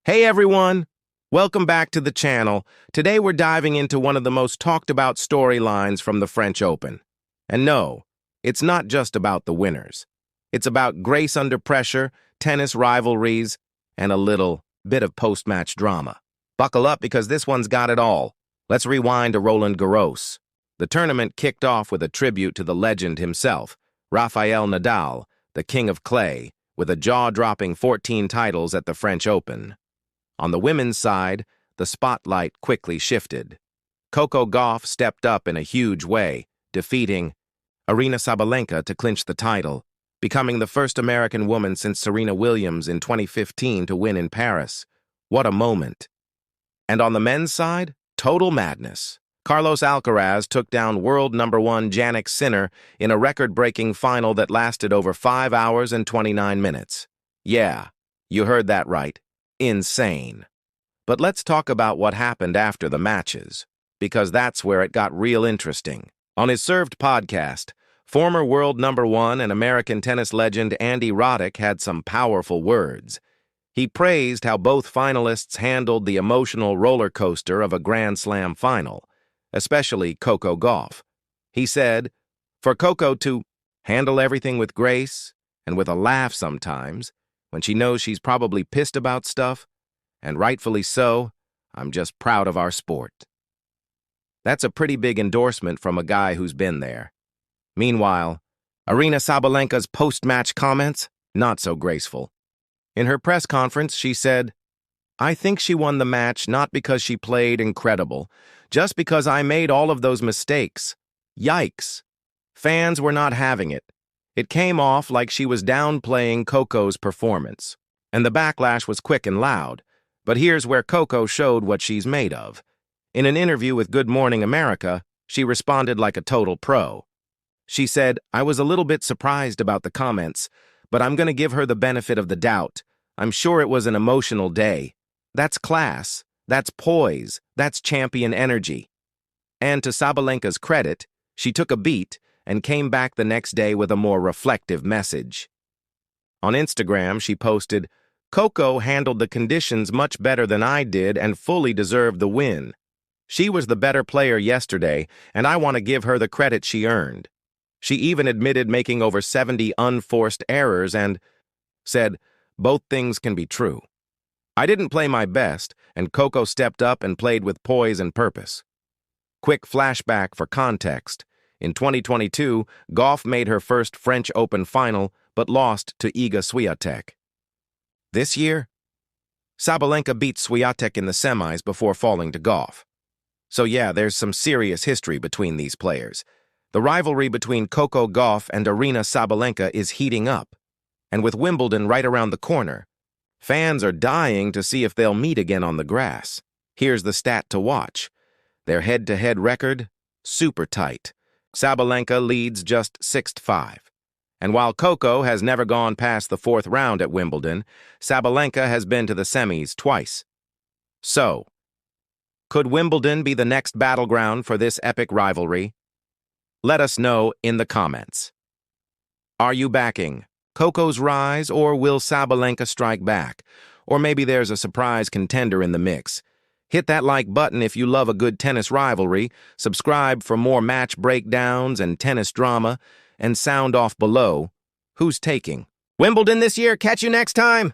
Hey everyone! Welcome back to the channel. Today we're diving into one of the most talked about storylines from the French Open. And no, it's not just about the winners. It's about grace under pressure, tennis rivalries, and a little bit of post-match drama. Buckle up because this one's got it all. Let's rewind to Roland Garros. The tournament kicked off with a tribute to the legend himself, Rafael Nadal, the king of clay, with a jaw-dropping 14 titles at the French Open. On the women's side, the spotlight quickly shifted. Coco Gauff stepped up in a huge way, defeating Aryna Sabalenka to clinch the title, becoming the first American woman since Serena Williams in 2015 to win in Paris. What a moment. And on the men's side, total madness. Carlos Alcaraz took down world number 1 Jannik Sinner in a record-breaking final that lasted over 5 hours and 29 minutes. Yeah, you heard that right. Insane. But let's talk about what happened after the matches, because that's where it got real interesting. On his Served podcast, former world number 1 and American tennis legend Andy Roddick had some powerful words. He praised how both finalists handled the emotional roller coaster of a Grand Slam final, especially Coco Gauff. He said, for Coco to handle everything with grace and with a laugh sometimes, when she knows she's probably pissed about stuff, and rightfully so, I'm just proud of our sport. That's a pretty big endorsement from a guy who's been there. Meanwhile, Aryna Sabalenka's post-match comments, not so graceful. In her press conference, she said, I think she won the match not because she played incredible, just because I made all of those mistakes. Yikes. Fans were not having it. It came off like she was downplaying Coco's performance, and the backlash was quick and loud. But here's where Coco showed what she's made of. In an interview with Good Morning America, she responded like a total pro. She said, I was a little bit surprised about the comments, but I'm going to give her the benefit of the doubt. I'm sure it was an emotional day. That's class, that's poise, that's champion energy. And to Sabalenka's credit, she took a beat and came back the next day with a more reflective message. On Instagram, she posted, Coco handled the conditions much better than I did and fully deserved the win. She was the better player yesterday, and I want to give her the credit she earned. She even admitted making over 70 unforced errors and said, both things can be true. I didn't play my best, and Coco stepped up and played with poise and purpose. Quick flashback for context. In 2022, Gauff made her first French Open final, but lost to Iga Swiatek. This year, Sabalenka beat Swiatek in the semis before falling to Gauff. So yeah, there's some serious history between these players. The rivalry between Coco Gauff and Aryna Sabalenka is heating up. And with Wimbledon right around the corner, fans are dying to see if they'll meet again on the grass. Here's the stat to watch. Their head-to-head record, super tight. Sabalenka leads just 6-5. And while Coco has never gone past the 4th round at Wimbledon, Sabalenka has been to the semis twice. So, could Wimbledon be the next battleground for this epic rivalry? Let us know in the comments. Are you backing Coco's rise, or will Sabalenka strike back? Or maybe there's a surprise contender in the mix. Hit that like button if you love a good tennis rivalry, subscribe for more match breakdowns and tennis drama, and sound off below, who's taking Wimbledon this year? Catch you next time!